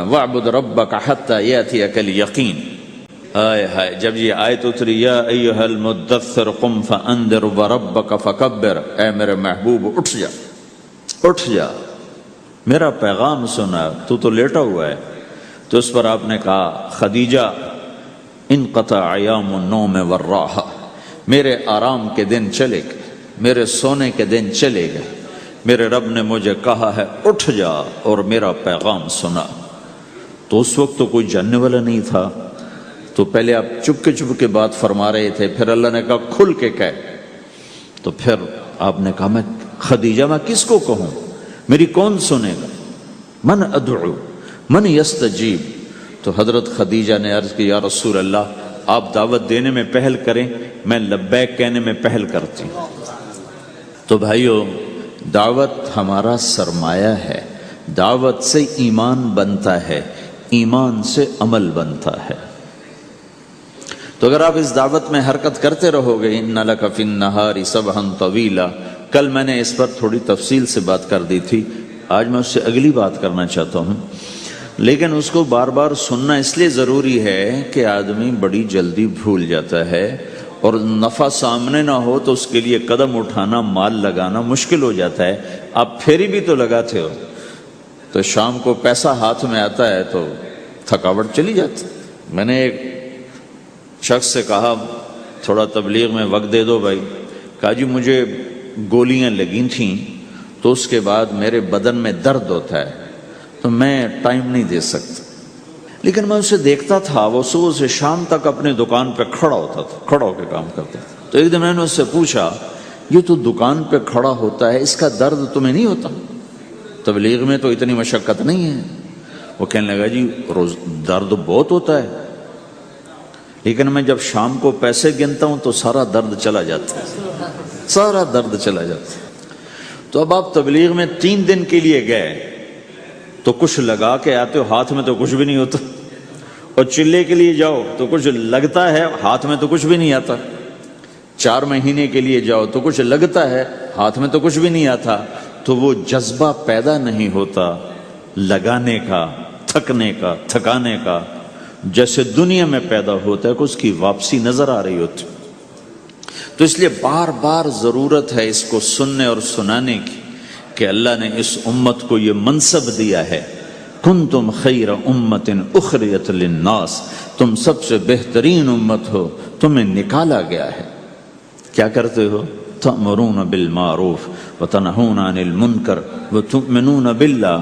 وَاعْبُدْ رَبَّكَ حَتَّى يَأْتِيَكَ الْيَقِينُ. ہائے ہائے، جب یہ آیت اتری یا ایھا المدثر قم فانذر وربک فکبر، اے میرے محبوب اٹھ جا، اٹھ جا، میرا پیغام سنا، تو لیٹا ہوا ہے. تو اس پر آپ نے کہا خدیجہ انقطع ایام النوم والراحہ، میرے آرام کے دن چلے گئے، میرے سونے کے دن چلے گئے، میرے رب نے مجھے کہا ہے اٹھ جا اور میرا پیغام سنا. تو اس وقت تو کوئی جاننے والا نہیں تھا، تو پہلے آپ چپ کے بات فرما رہے تھے، پھر اللہ نے کہا کھل کے کہہ. تو پھر آپ نے کہا میں خدیجہ میں کس کو کہوں، میری کون سنے گا، من ادعو من یستجیب. تو حضرت خدیجہ نے عرض کی یا رسول اللہ آپ دعوت دینے میں پہل کریں، میں لبیک کہنے میں پہل کرتی ہوں. تو بھائیو، دعوت ہمارا سرمایہ ہے، دعوت سے ایمان بنتا ہے، ایمان سے عمل بنتا ہے. تو اگر آپ اس دعوت میں حرکت کرتے رہو گے، ان لک فی النہار سبحا طویلا، کل میں نے اس پر تھوڑی تفصیل سے بات کر دی تھی، آج میں اس سے اگلی بات کرنا چاہتا ہوں. لیکن اس کو بار بار سننا اس لیے ضروری ہے کہ آدمی بڑی جلدی بھول جاتا ہے، اور نفع سامنے نہ ہو تو اس کے لیے قدم اٹھانا، مال لگانا مشکل ہو جاتا ہے. آپ پھیری بھی تو لگاتے ہو، تو شام کو پیسہ ہاتھ میں آتا ہے تو تھکاوٹ چلی جاتی. میں نے ایک شخص سے کہا تھوڑا تبلیغ میں وقت دے دو بھائی. کہا جی مجھے گولیاں لگی تھیں تو اس کے بعد میرے بدن میں درد ہوتا ہے، تو میں ٹائم نہیں دے سکتا. لیکن میں اسے دیکھتا تھا، وہ صبح سے شام تک اپنے دکان پہ کھڑا ہوتا تھا، کھڑا ہو کے کام کرتا تھا. تو ایک دن میں نے اس سے پوچھا یہ تو دکان پہ کھڑا ہوتا ہے، اس کا درد تمہیں نہیں ہوتا؟ تبلیغ میں تو اتنی مشقت نہیں ہے. وہ کہنے لگا جی روز درد بہت ہوتا ہے، لیکن میں جب شام کو پیسے گنتا ہوں تو سارا درد چلا جاتا ہے، سارا درد چلا جاتا ہے. تو اب آپ تبلیغ میں 3 دن کے لیے گئے تو کچھ لگا کے آتے ہو، ہاتھ میں تو کچھ بھی نہیں ہوتا، اور چلے کے لیے جاؤ تو کچھ لگتا ہے، ہاتھ میں تو کچھ بھی نہیں آتا. 4 مہینے کے لیے جاؤ تو کچھ لگتا ہے، ہاتھ میں تو کچھ بھی نہیں آتا. تو وہ جذبہ پیدا نہیں ہوتا لگانے کا، تھکنے کا، تھکانے کا، جیسے دنیا میں پیدا ہوتا ہے کہ اس کی واپسی نظر آ رہی ہوتی. تو اس لیے بار بار ضرورت ہے اس کو سننے اور سنانے کی کہ اللہ نے اس امت کو یہ منصب دیا ہے، کنتم خیر امت اخرجت للناس، تم سب سے بہترین امت ہو، تمہیں نکالا گیا ہے. کیا کرتے ہو؟ تأمرون بالمعروف وتنہون عن المنکر وتؤمنون باللہ،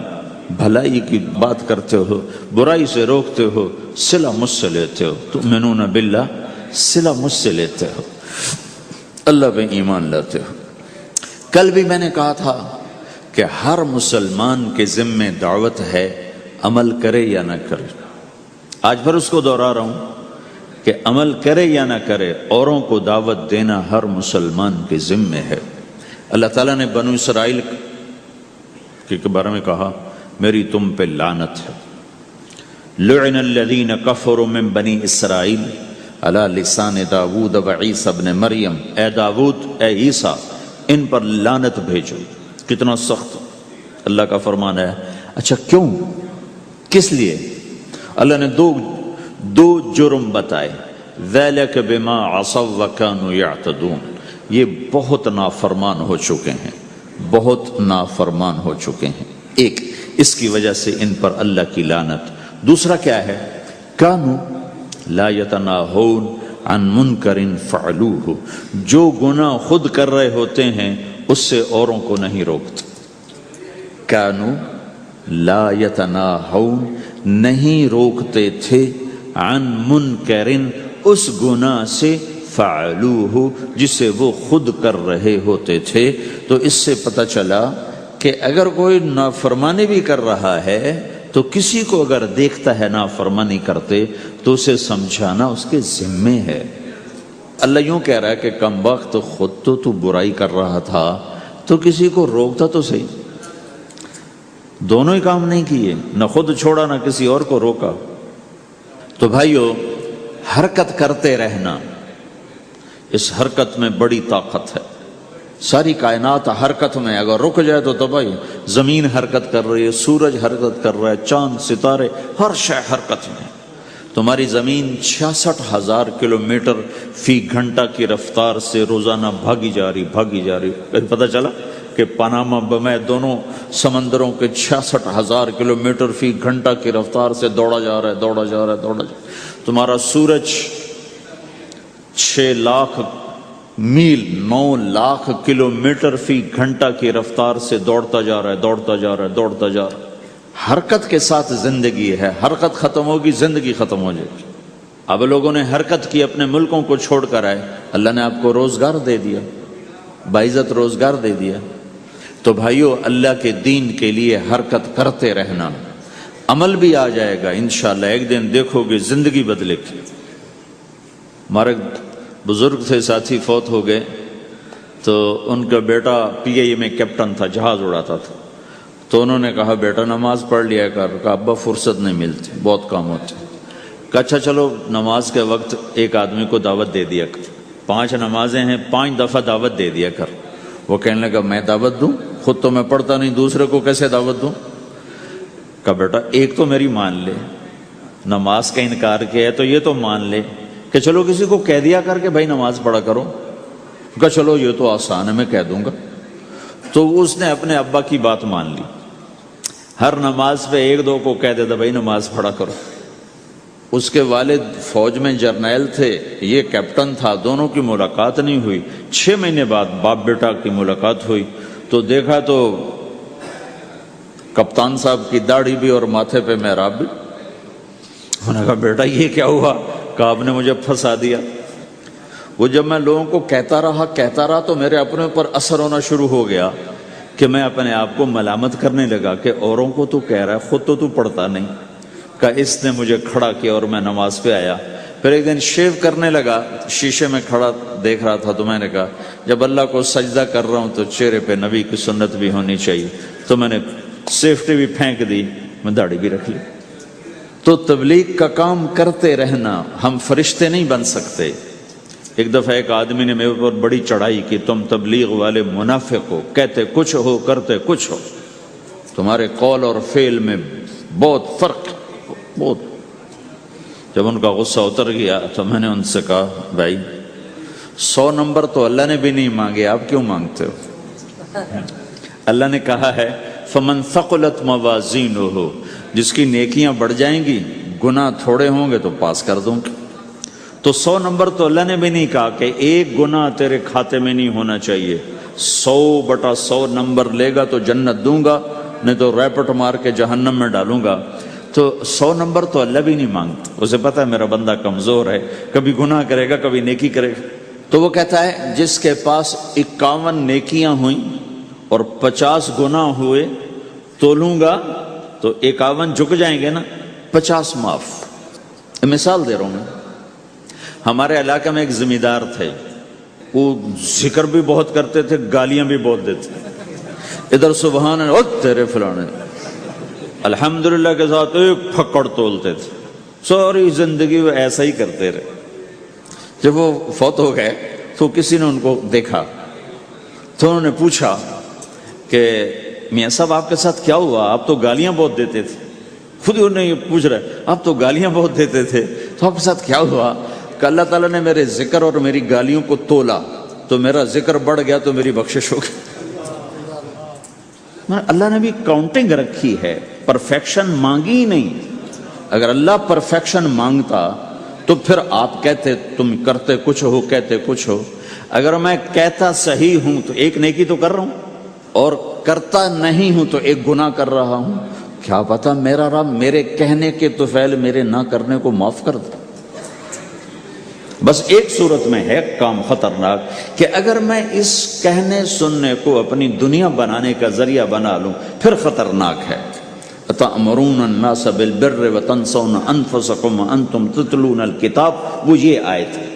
بھلائی کی بات کرتے ہو، برائی سے روکتے ہو، صلہ مجھ سے لیتے ہو. تؤمنون باللہ، صلہ مجھ سے لیتے ہو، اللہ پہ ایمان لاتے ہو. کل بھی میں نے کہا تھا کہ ہر مسلمان کے ذمے دعوت ہے، عمل کرے یا نہ کرے. آج پھر اس کو دوہرا رہا ہوں کہ عمل کرے یا نہ کرے، اوروں کو دعوت دینا ہر مسلمان کے ذمے ہے. اللہ تعالیٰ نے بنو اسرائیل کے بارے میں کہا میری تم پہ لعنت ہے. لعن الذین کفروا من بنی اسرائیل علی لسان داود و عیسی ابن مریم، اے داود، اے عیسیٰ، ان پر لعنت بھیجو. کتنا سخت اللہ کا فرمان ہے. اچھا کیوں، کس لیے؟ اللہ نے دو جرم بتائے. ذَلِكَ بِمَا عَصَوْا وَكَانُوا يَعْتَدُونَ، یہ بہت نافرمان ہو چکے ہیں، بہت نافرمان ہو چکے ہیں. ایک اس کی وجہ سے ان پر اللہ کی لعنت. دوسرا کیا ہے؟ کانوا لا یتناہون عن منکر فعلوہ، جو گناہ خود کر رہے ہوتے ہیں اس سے اوروں کو نہیں روکتے. کانوا لا یتناہون، نہیں روکتے تھے، عن منکر، اس گناہ سے، فعلوہ، جسے وہ خود کر رہے ہوتے تھے. تو اس سے پتہ چلا کہ اگر کوئی نافرمانی بھی کر رہا ہے تو کسی کو اگر دیکھتا ہے نافرمانی کرتے تو اسے سمجھانا اس کے ذمے ہے. اللہ یوں کہہ رہا ہے کہ کم وقت خود تو برائی کر رہا تھا تو کسی کو روکتا تو صحیح. دونوں ہی کام نہیں کیے، نہ خود چھوڑا نہ کسی اور کو روکا. تو بھائیو، حرکت کرتے رہنا، اس حرکت میں بڑی طاقت ہے. ساری کائنات حرکت میں، اگر رک جائے تو تباہی۔ زمین حرکت کر رہی ہے، سورج حرکت کر رہا ہے، چاند ستارے ہر شے حرکت میں۔ تمہاری زمین 66,000 کلومیٹر فی گھنٹہ کی رفتار سے روزانہ بھاگی جا رہی۔ کہیں پتہ چلا کہ پاناما بمے دونوں سمندروں کے 66,000 کلومیٹر فی گھنٹہ کی رفتار سے دوڑا جا رہا ہے۔ تمہارا سورج 6 لاکھ میل 9 لاکھ کلومیٹر فی گھنٹہ کی رفتار سے دوڑتا جا رہا ہے۔ حرکت کے ساتھ زندگی ہے، حرکت ختم ہوگی زندگی ختم ہو جائے گی۔ اب لوگوں نے حرکت کی، اپنے ملکوں کو چھوڑ کر آئے، اللہ نے آپ کو روزگار دے دیا، باعزت روزگار دے دیا۔ تو بھائیو، اللہ کے دین کے لیے حرکت کرتے رہنا، عمل بھی آ جائے گا انشاءاللہ، ایک دن دیکھو گے زندگی بدلے گی۔ ہمارے بزرگ تھے، ساتھی فوت ہو گئے، تو ان کا بیٹا PIA میں کیپٹن تھا، جہاز اڑاتا تھا۔ تو انہوں نے کہا بیٹا نماز پڑھ لیا کر۔ کہا ابا فرصت نہیں ملتی، بہت کام ہوتے۔ کہا اچھا چلو نماز کے وقت ایک آدمی کو دعوت دے دیا کر، 5 نمازیں ہیں، 5 دفعہ دعوت دے دیا کر۔ وہ کہنے لگا میں دعوت دوں؟ خود تو میں پڑھتا نہیں، دوسرے کو کیسے دعوت دوں؟ کہا بیٹا ایک تو میری مان لے، نماز کا انکار کیا ہے تو یہ تو مان لے کہ چلو کسی کو کہہ دیا کر کہ بھائی نماز پڑھا کرو۔ کہا چلو یہ تو آسان ہے، میں کہہ دوں گا۔ تو اس نے اپنے ابا کی بات مان لی، ہر نماز پہ 1-2 کو کہہ دیتا بھائی نماز پڑھا کرو۔ اس کے والد فوج میں جرنیل تھے، یہ کیپٹن تھا، دونوں کی ملاقات نہیں ہوئی۔ 6 مہینے بعد باپ بیٹا کی ملاقات ہوئی تو دیکھا تو کپتان صاحب کی داڑھی بھی اور ماتھے پہ محراب بھی۔ انہوں نے کہا بیٹا یہ کیا ہوا؟ کہا آپ نے مجھے پھنسا دیا۔ وہ جب میں لوگوں کو کہتا رہا تو میرے اپنے اوپر اثر ہونا شروع ہو گیا کہ میں اپنے آپ کو ملامت کرنے لگا کہ اوروں کو تو کہہ رہا ہے، خود تو پڑھتا نہیں۔ کہا اس نے مجھے کھڑا کیا اور میں نماز پہ آیا۔ پھر ایک دن شیو کرنے لگا، شیشے میں کھڑا دیکھ رہا تھا، تو میں نے کہا جب اللہ کو سجدہ کر رہا ہوں تو چہرے پہ نبی کی سنت بھی ہونی چاہیے، تو میں نے سیفٹی بھی پھینک دی، میں داڑھی بھی رکھ لی۔ تو تبلیغ کا کام کرتے رہنا، ہم فرشتے نہیں بن سکتے۔ ایک دفعہ ایک آدمی نے میرے اوپر بڑی چڑھائی کی، تم تبلیغ والے منافق ہو، کہتے کچھ ہو کرتے کچھ ہو، تمہارے قول اور فعل میں بہت فرق، بہت۔ جب ان کا غصہ اتر گیا تو میں نے ان سے کہا بھائی 100 نمبر تو اللہ نے بھی نہیں مانگے، آپ کیوں مانگتے ہو؟ اللہ نے کہا ہے فمن ثقلت موازینہ، جس کی نیکیاں بڑھ جائیں گی، گناہ تھوڑے ہوں گے تو پاس کر دوں گی۔ تو 100 نمبر تو اللہ نے بھی نہیں کہا کہ ایک گناہ تیرے کھاتے میں نہیں ہونا چاہیے، 100/100 نمبر لے گا تو جنت دوں گا، نہیں تو ریپٹ مار کے جہنم میں ڈالوں گا۔ تو 100 نمبر تو اللہ بھی نہیں مانگتا، اسے پتہ ہے میرا بندہ کمزور ہے، کبھی گناہ کرے گا کبھی نیکی کرے گا۔ تو وہ کہتا ہے جس کے پاس 51 نیکیاں ہوئیں اور 50 گناہ ہوئے، تولوں گا تو 51 جھک جائیں گے نا، 50 معاف۔ مثال دے رہا ہوں میں، ہمارے علاقے میں ایک زمیندار تھے، وہ ذکر بھی بہت کرتے تھے، گالیاں بھی بہت دیتے، ادھر سبحان اللہ تیرے فلانے، الحمدللہ کے ساتھ ایک پھکڑ تولتے تھے، ساری زندگی وہ ایسا ہی کرتے رہے۔ جب وہ فوت ہو گئے تو کسی نے ان کو دیکھا تو انہوں نے پوچھا کہ میاں صاحب آپ کے ساتھ کیا ہوا؟ آپ تو گالیاں بہت دیتے تھے۔ خود انہوں نے یہ پوچھ رہے آپ تو گالیاں بہت دیتے تھے، تو آپ کے ساتھ کیا ہوا؟ کہ اللہ تعالیٰ نے میرے ذکر اور میری گالیوں کو تولا تو میرا ذکر بڑھ گیا تو میری بخشش ہو گئی۔ اللہ نے بھی کاؤنٹنگ رکھی ہے، پرفیکشن مانگی ہی نہیں۔ اگر اللہ پرفیکشن مانگتا تو پھر آپ کہتے تم کرتے کچھ ہو کہتے کچھ ہو۔ اگر میں کہتا صحیح ہوں تو ایک نیکی تو کر رہا ہوں، اور کرتا نہیں ہوں تو ایک گناہ کر رہا ہوں، کیا پتا میرا رب میرے کہنے کے تو فعل میرے نہ کرنے کو معاف کر دے۔ بس ایک صورت میں ہے کام خطرناک کہ اگر میں اس کہنے سننے کو اپنی دنیا بنانے کا ذریعہ بنا لوں پھر خطرناک ہے۔ أَتَأْمُرُونَ النَّاسَ بِالْبِرِّ وَتَنْسَوْنَ أَنفُسَكُمْ وَأَنْتُمْ تُتْلُونَ الْكِتَابَ، وہ یہ آیت ہے۔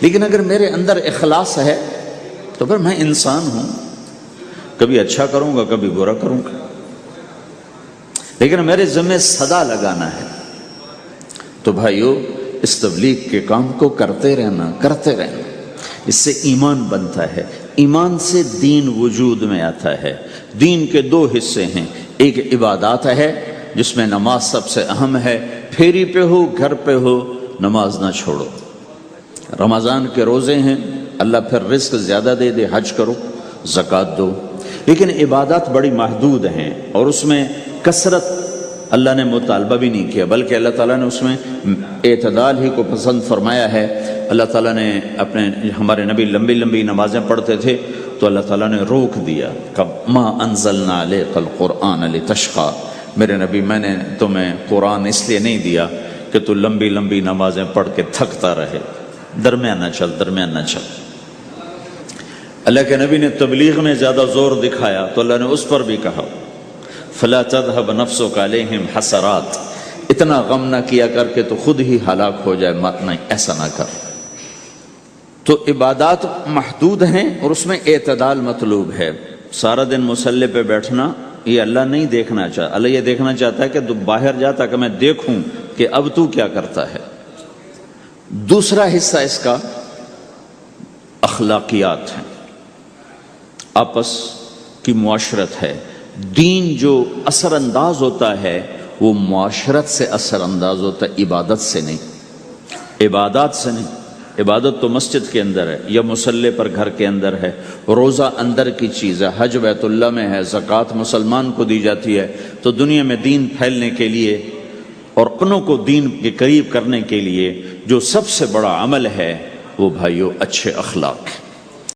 لیکن اگر میرے اندر اخلاص ہے تو پھر میں انسان ہوں، کبھی اچھا کروں گا کبھی برا کروں گا، لیکن میرے ذمہ صدا لگانا ہے۔ تو بھائیو اس تبلیغ کے کام کو کرتے رہنا، اس سے ایمان بنتا ہے، ایمان سے دین وجود میں آتا ہے۔ دین کے دو حصے ہیں، ایک عبادات ہے جس میں نماز سب سے اہم ہے، پھیری پہ ہو گھر پہ ہو نماز نہ چھوڑو۔ رمضان کے روزے ہیں، اللہ پھر رزق زیادہ دے دے، حج کرو، زکوٰۃ دو، لیکن عبادات بڑی محدود ہیں اور اس میں کثرت اللہ نے مطالبہ بھی نہیں کیا، بلکہ اللہ تعالیٰ نے اس میں اعتدال ہی کو پسند فرمایا ہے۔ اللہ تعالیٰ نے ہمارے نبی لمبی لمبی نمازیں پڑھتے تھے تو اللہ تعالیٰ نے روک دیا، ما انزلنا علیک القرآن لتشقی، میرے نبی میں نے تمہیں قرآن اس لیے نہیں دیا کہ تو لمبی لمبی نمازیں پڑھ کے تھکتا رہے، درمیان نہ چل۔ اللہ کے نبی نے تبلیغ میں زیادہ زور دکھایا تو اللہ نے اس پر بھی کہا فلا تذهب نفسك علیہم حسرات، اتنا غم نہ کیا کر کے تو خود ہی ہلاک ہو جائے، مت نہیں، ایسا نہ کر۔ تو عبادات محدود ہیں اور اس میں اعتدال مطلوب ہے۔ سارا دن مصلی پہ بیٹھنا یہ اللہ نہیں دیکھنا چاہتا، اللہ یہ دیکھنا چاہتا ہے کہ تو باہر جا تاکہ میں دیکھوں کہ اب تو کیا کرتا ہے۔ دوسرا حصہ اس کا اخلاقیات ہیں، آپس کی معاشرت ہے۔ دین جو اثر انداز ہوتا ہے وہ معاشرت سے اثر انداز ہوتا ہے، عبادت سے نہیں، عبادات سے نہیں۔ عبادت تو مسجد کے اندر ہے یا مصلی پر گھر کے اندر ہے، روزہ اندر کی چیز ہے، حج بیت اللہ میں ہے، زکوٰۃ مسلمان کو دی جاتی ہے۔ تو دنیا میں دین پھیلنے کے لیے اور اپنوں کو دین کے قریب کرنے کے لیے جو سب سے بڑا عمل ہے وہ بھائیو اچھے اخلاق ہے۔